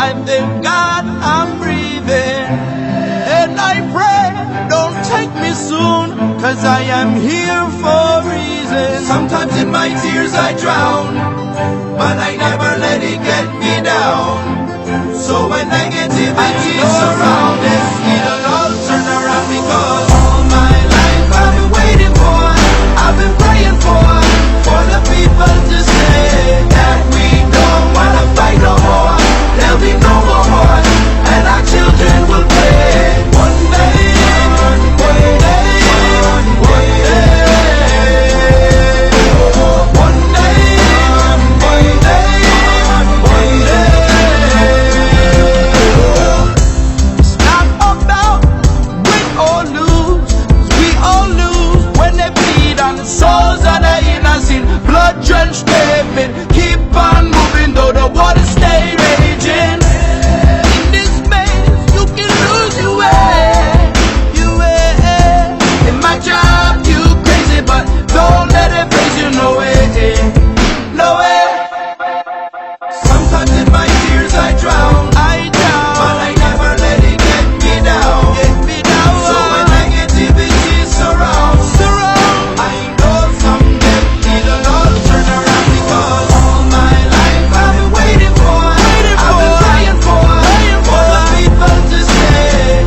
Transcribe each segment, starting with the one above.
I thank God I'm breathing. And I pray, don't take me soon, 'cause I am here for a reason. Sometimes in my tears I drown, but I never let it get me down. So when negativity surrounds, it'll all turn around, because all my life I've been waiting for, I've been praying for the people to say that we don't wanna fight no more. There'll be no more war, and our children will play. One day, one day, one day, one day, one day, one day. It's not about win or lose, 'cause we all lose when they bleed on the souls of the innocent. Blood-drenched pavement, keep on moving though the water stay raging. In this maze, you can lose your way, your way. It might drive you crazy, but don't let it face you, no way, no way. Sometimes in my tears I drown, but I never let it get me down. So when negativity surrounds, I know someday it'll all turn around, because all my life I've been waiting for, I've been praying for the people to say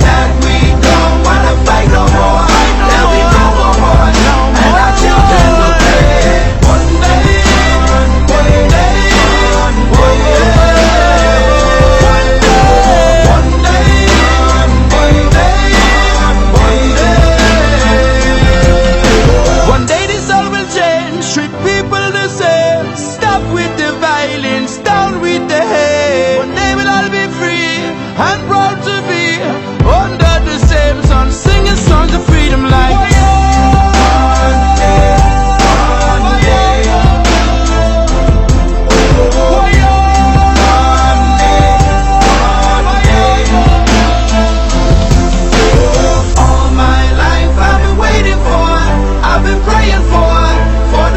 that we don't wanna fight no more. There'll be no more war, and our children will play. One day, one day, one day, one day, one day, one day. One day this all will change, treat people the same. Stop with the violence, down with the hate. One day we'll all be free and proud to be under the same sun, singing songs of freedom like one day, one day, one day. All my life I've been waiting for, I've been praying for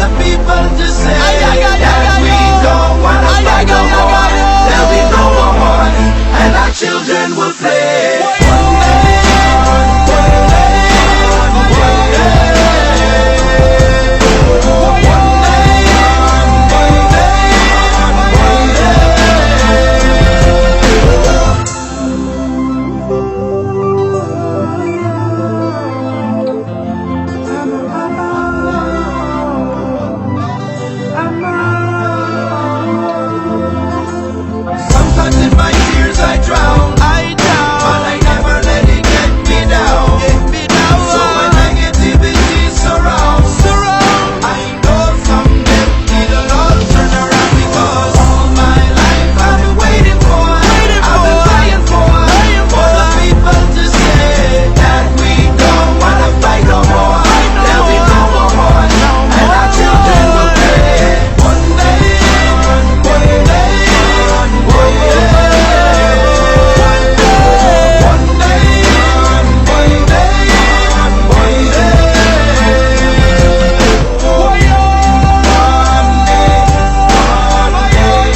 the people to say that we don't wanna fight no more. There'll be no more war, and our children will play. One day, one day, one day, one day, one Sometimes in my tears I drown, but I never let it get me down. So when negativity surrounds, I know someday it'll all turn around, because all my life I've been waiting for, I've been praying for the people to say that we don't wanna fight no more. There'll be no more war, and our children will play. One day, one day, one day, one day, one day, one day.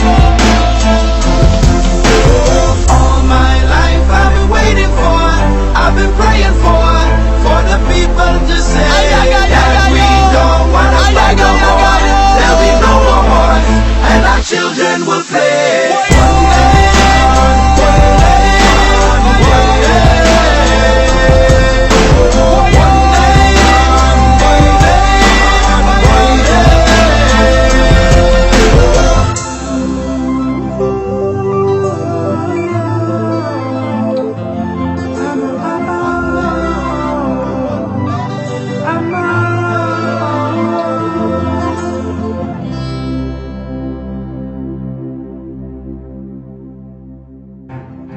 All my life I've been waiting for, I've been praying for the people to say that we don't wanna fight no more. There'll be no more war, and our children will play. One day, one day, one day, one day, one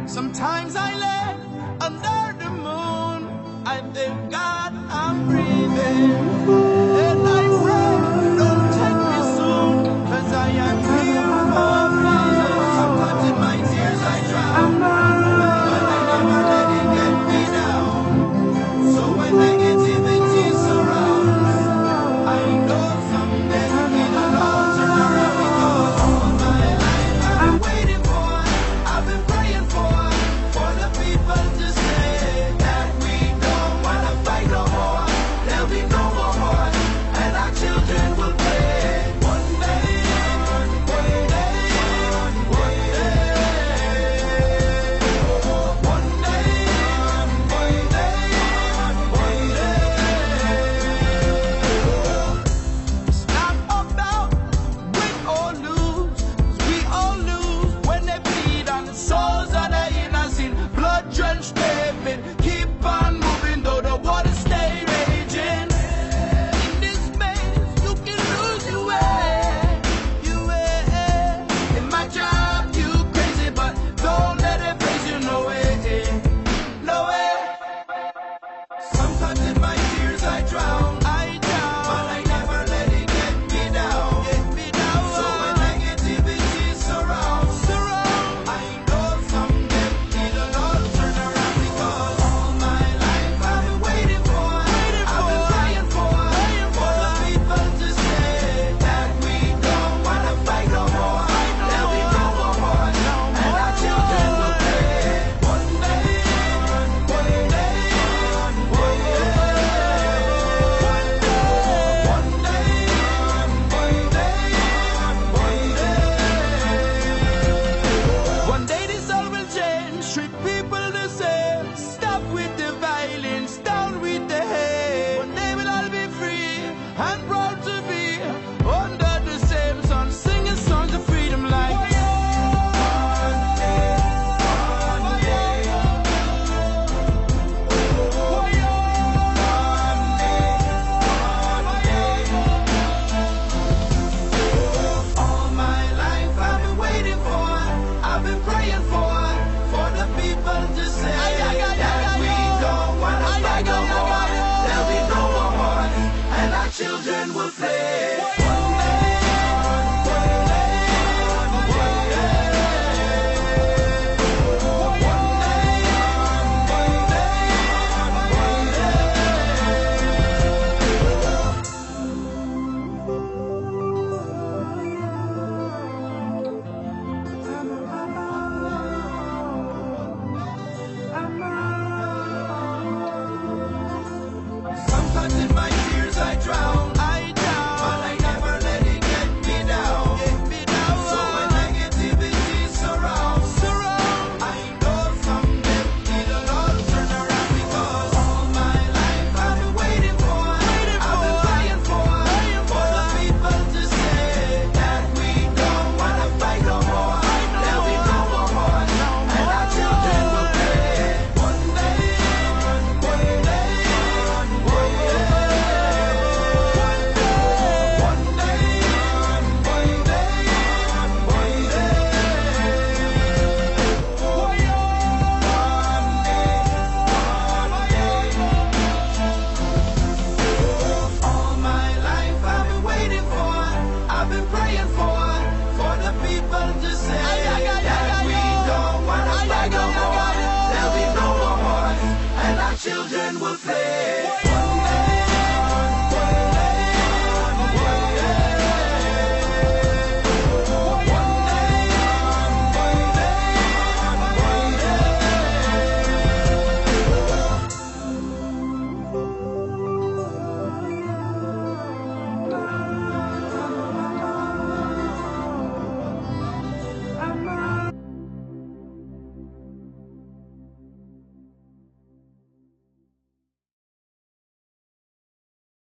Sometimes I lay under the moon, I thank God I'm breathing.